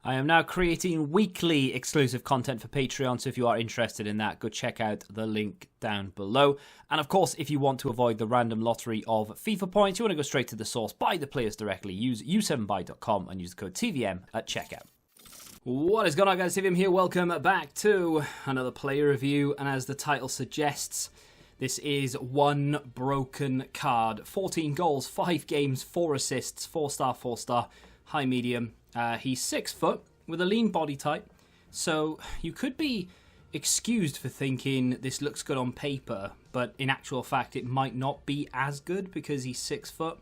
I am now creating weekly exclusive content for Patreon, so if you are interested in that, go check out the link down below. And of course, if you want to avoid the random lottery of FIFA points, you want to go straight to the source, buy the players directly, use u7buy.com and use the code TVM at checkout. What is going on, guys? TVM here. Welcome back to another player review, and as the title suggests, this is one broken card. 14 goals, 5 games, 4 assists, 4-star, 4-star, high medium. He's 6 foot with a lean body type, so you could be excused for thinking this looks good on paper, but in actual fact it might not be as good because he's 6 foot.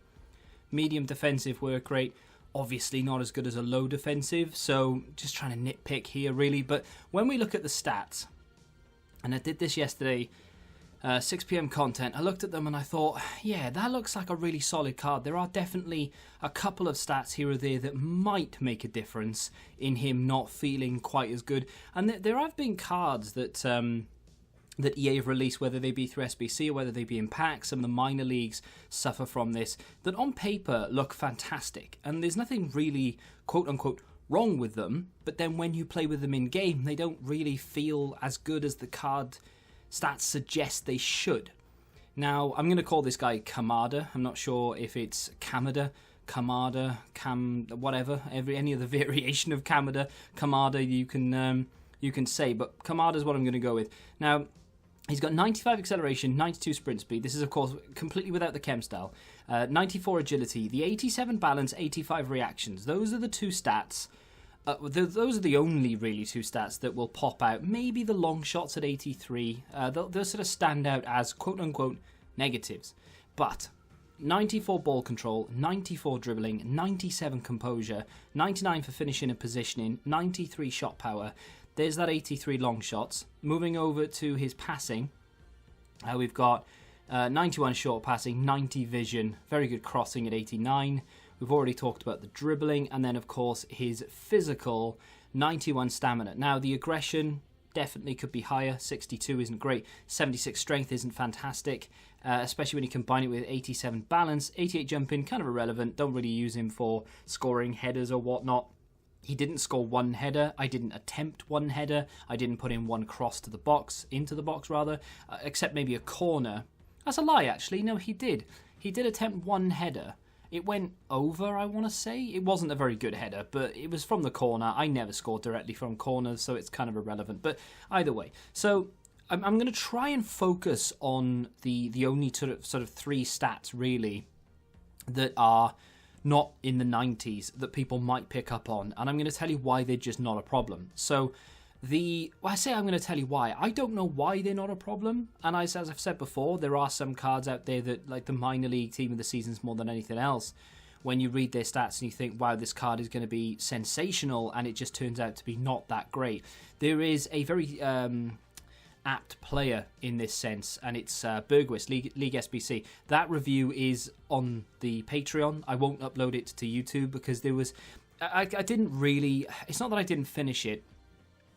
Medium defensive work rate, obviously not as good as a low defensive, so just trying to nitpick here really. But when we look at the stats, and I did this yesterday, 6 PM content, I looked at them and I thought, yeah, that looks like a really solid card. There are definitely a couple of stats here or there that might make a difference in him not feeling quite as good. And there have been cards that that EA have released, whether they be through SBC or whether they be in packs, some of the minor leagues suffer from this, that on paper look fantastic. And there's nothing really, quote-unquote, wrong with them, but then when you play with them in game, they don't really feel as good as the card stats suggest they should. Now, I'm going to call this guy Kamada. I'm not sure if it's Kamada, whatever. Any other variation of Kamada you can say, but Kamada is what I'm going to go with. Now, he's got 95 acceleration, 92 sprint speed. This is, of course, completely without the chem style. 94 agility, the 87 balance, 85 reactions. Those are the two stats. Those are the only really two stats that will pop out. Maybe the long shots at 83. They'll sort of stand out as quote-unquote negatives. But 94 ball control, 94 dribbling, 97 composure, 99 for finishing and positioning, 93 shot power. There's that 83 long shots. Moving over to his passing, we've got 91 short passing, 90 vision, very good crossing at 89. We've already talked about the dribbling, and then of course his physical, 91 stamina. Now the aggression definitely could be higher. 62 isn't great. 76 strength isn't fantastic, especially when you combine it with 87 balance. 88 jumping, kind of irrelevant. Don't really use him for scoring headers or whatnot. He didn't score one header. I didn't attempt one header. I didn't put in one cross to the box, into the box rather, except maybe a corner. That's a lie, actually. No, he did. He did attempt one header. It went over, I want to say. It wasn't a very good header, but it was from the corner. I never scored directly from corners, so it's kind of irrelevant. But either way, so I'm going to try and focus on the only sort of 3 stats, really, that are not in the 90s that people might pick up on. And I'm going to tell you why they're just not a problem. So I say I'm going to tell you why. I don't know why they're not a problem. And as I've said before, there are some cards out there that, like the minor league team of the seasons more than anything else, when you read their stats and you think, wow, this card is going to be sensational, and it just turns out to be not that great. There is a very apt player in this sense, and it's Bergwist, League SBC. That review is on the Patreon. I won't upload it to YouTube because there was... I didn't really... It's not that I didn't finish it.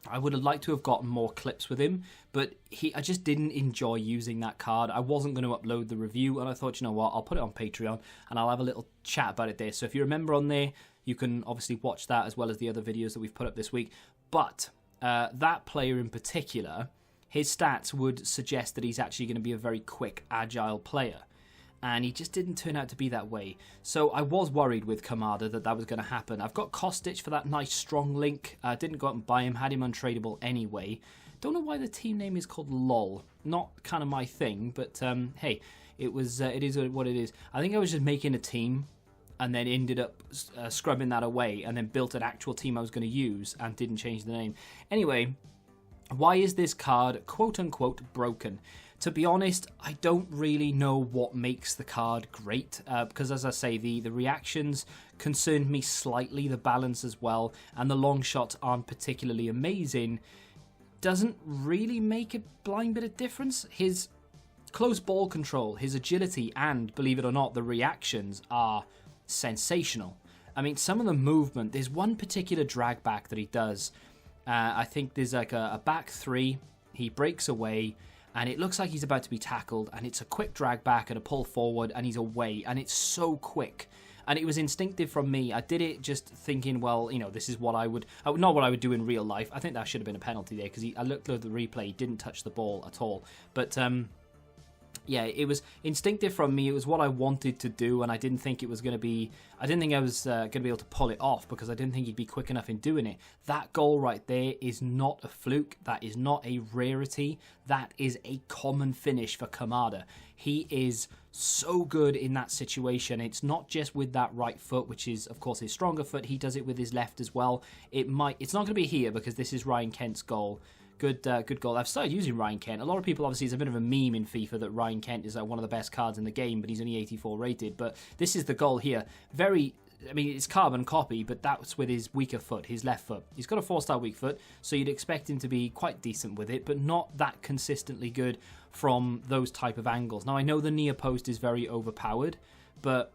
I would have liked to have gotten more clips with him, but I just didn't enjoy using that card. I wasn't going to upload the review, and I thought, you know what, I'll put it on Patreon, and I'll have a little chat about it there. So if you're a member on there, you can obviously watch that as well as the other videos that we've put up this week. But that player in particular, his stats would suggest that he's actually going to be a very quick, agile player. And he just didn't turn out to be that way. So I was worried with Kamada that was going to happen. I've got Kostic for that nice strong link. Didn't go out and buy him, had him untradeable anyway. Don't know why the team name is called LOL. Not kind of my thing, but hey, it is what it is. I think I was just making a team and then ended up scrubbing that away and then built an actual team I was going to use and didn't change the name. Anyway, why is this card quote-unquote broken? To be honest, I don't really know what makes the card great, because as I say, the reactions concerned me slightly, the balance as well, and the long shots aren't particularly amazing. Doesn't really make a blind bit of difference. His close ball control, his agility, and, believe it or not, the reactions are sensational. I mean, some of the movement, there's one particular drag back that he does. I think there's like a back 3, he breaks away, and it looks like he's about to be tackled, and it's a quick drag back and a pull forward, and he's away, and it's so quick. And it was instinctive from me. I did it just thinking, well, this is what I would... not what I would do in real life. I think that should have been a penalty there, because I looked at the replay, he didn't touch the ball at all. But... yeah, it was instinctive from me. It was what I wanted to do, and I didn't think it was going to be... I didn't think I was going to be able to pull it off, because I didn't think he'd be quick enough in doing it. That goal right there is not a fluke. That is not a rarity. That is a common finish for Kamada. He is so good in that situation. It's not just with that right foot, which is, of course, his stronger foot. He does it with his left as well. It's not going to be here, because this is Ryan Kent's goal. Good goal. I've started using Ryan Kent. A lot of people, obviously, it's a bit of a meme in FIFA that Ryan Kent is one of the best cards in the game, but he's only 84 rated. But this is the goal here. It's carbon copy, but that's with his weaker foot, his left foot. He's got a 4-star weak foot, so you'd expect him to be quite decent with it, but not that consistently good from those type of angles. Now, I know the near post is very overpowered, but...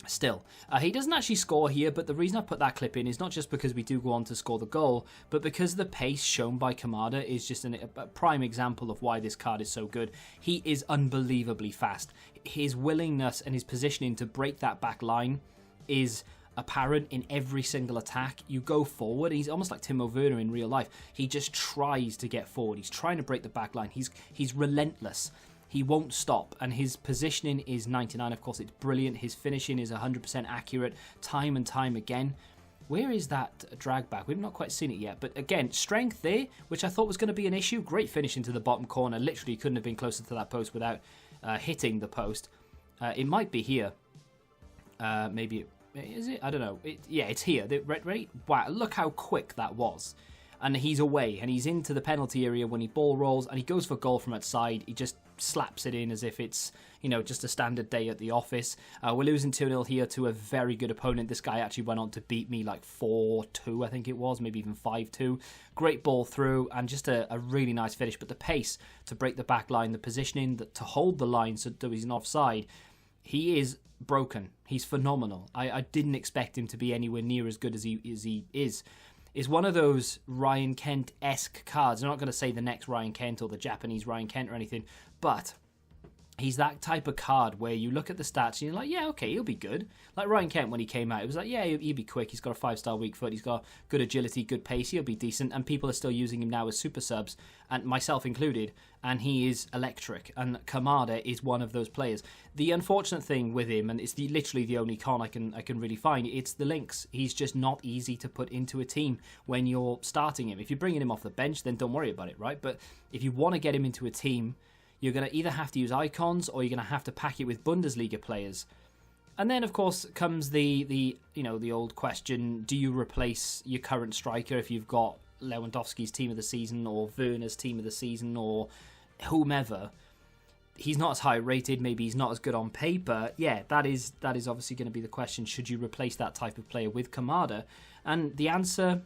still, he doesn't actually score here, but the reason I put that clip in is not just because we do go on to score the goal, but because the pace shown by Kamada is just a prime example of why this card is so good. He is unbelievably fast. His willingness and his positioning to break that back line is apparent in every single attack. You go forward, he's almost like Timo Werner in real life. He just tries to get forward. He's trying to break the back line. He's relentless. He won't stop, and his positioning is 99. Of course, it's brilliant. His finishing is 100% accurate time and time again. Where is that drag back? We've not quite seen it yet, but again, strength there, which I thought was going to be an issue. Great finish into the bottom corner. Literally couldn't have been closer to that post without hitting the post. It might be here. Maybe, is it? I don't know. Yeah, it's here. Ready? Wow, look how quick that was. And he's away, and he's into the penalty area when he ball rolls, and he goes for goal from outside. He just slaps it in as if it's, just a standard day at the office. We're losing 2-0 here to a very good opponent. This guy actually went on to beat me like 4-2, I think it was, maybe even 5-2. Great ball through, and just a really nice finish. But the pace to break the back line, the positioning to hold the line so that he's not offside, he is broken. He's phenomenal. I didn't expect him to be anywhere near as good as he is. Is one of those Ryan Kent-esque cards. I'm not going to say the next Ryan Kent or the Japanese Ryan Kent or anything, but he's that type of card where you look at the stats and you're like, yeah, okay, he'll be good. Like Ryan Kent when he came out, it was like, yeah, he'll be quick. He's got a 5-star weak foot. He's got good agility, good pace. He'll be decent. And people are still using him now as super subs, and myself included, and he is electric. And Kamada is one of those players. The unfortunate thing with him, and it's literally the only con I can really find, it's the links. He's just not easy to put into a team when you're starting him. If you're bringing him off the bench, then don't worry about it, right? But if you want to get him into a team, you're going to either have to use icons or you're going to have to pack it with Bundesliga players. And then, of course, comes the old question, do you replace your current striker if you've got Lewandowski's team of the season or Werner's team of the season or whomever? He's not as high rated, maybe he's not as good on paper. Yeah, that is obviously going to be the question. Should you replace that type of player with Kamada? And the answer,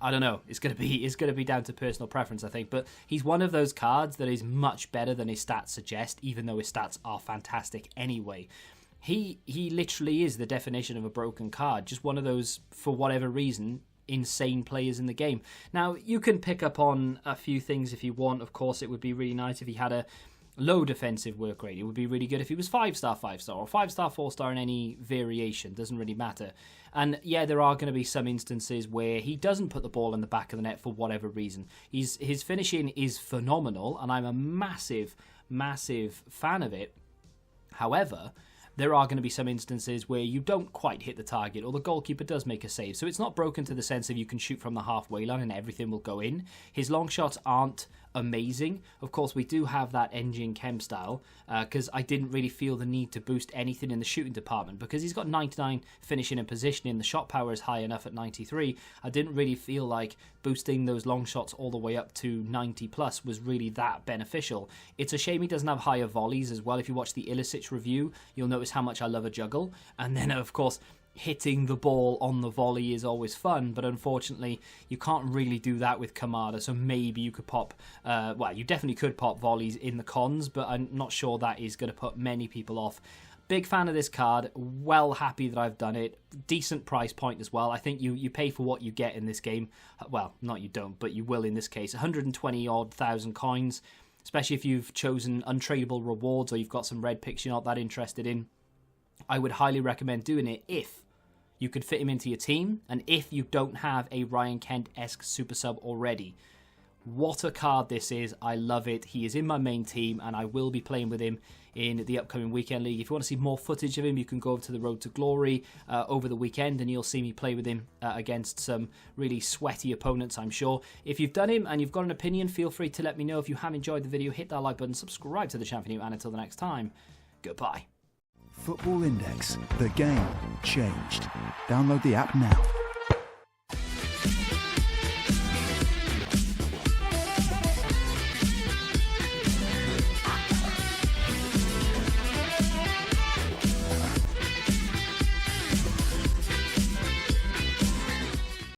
I don't know. It's going to be down to personal preference, I think. But he's one of those cards that is much better than his stats suggest, even though his stats are fantastic anyway. He literally is the definition of a broken card. Just one of those, for whatever reason, insane players in the game. Now, you can pick up on a few things if you want. Of course, it would be really nice if he had a low defensive work rate. It would be really good if he was 5-star, 5-star, or 5-star, 4-star in any variation. Doesn't really matter. And yeah, there are going to be some instances where he doesn't put the ball in the back of the net for whatever reason. His finishing is phenomenal, and I'm a massive, massive fan of it. However, there are going to be some instances where you don't quite hit the target or the goalkeeper does make a save. So it's not broken to the sense of you can shoot from the halfway line and everything will go in. His long shots aren't amazing. Of course, we do have that engine chem style because I didn't really feel the need to boost anything in the shooting department because he's got 99 finishing and positioning. The shot power is high enough at 93. I didn't really feel like boosting those long shots all the way up to 90 plus was really that beneficial. It's a shame he doesn't have higher volleys as well. If you watch the Ilicic review, you'll notice how much I love a juggle. And then, of course, hitting the ball on the volley is always fun, but unfortunately you can't really do that with Kamada, so maybe you could pop you definitely could pop volleys in the cons, but I'm not sure that is going to put many people off. Big fan of this card, well happy that I've done it. Decent price point as well. I think you pay for what you get in this game. Well, not you don't, but you will in this case. 120 odd thousand coins, especially if you've chosen untradeable rewards or you've got some red picks you're not that interested in. I would highly recommend doing it if you could fit him into your team, and if you don't have a Ryan Kent-esque super sub already. What a card this is. I love it. He is in my main team, and I will be playing with him in the upcoming Weekend League. If you want to see more footage of him, you can go over to the Road to Glory over the weekend, and you'll see me play with him against some really sweaty opponents, I'm sure. If you've done him and you've got an opinion, feel free to let me know. If you have enjoyed the video, hit that like button, subscribe to the channel for new, and until the next time, goodbye. Football Index. The game changed. Download the app now.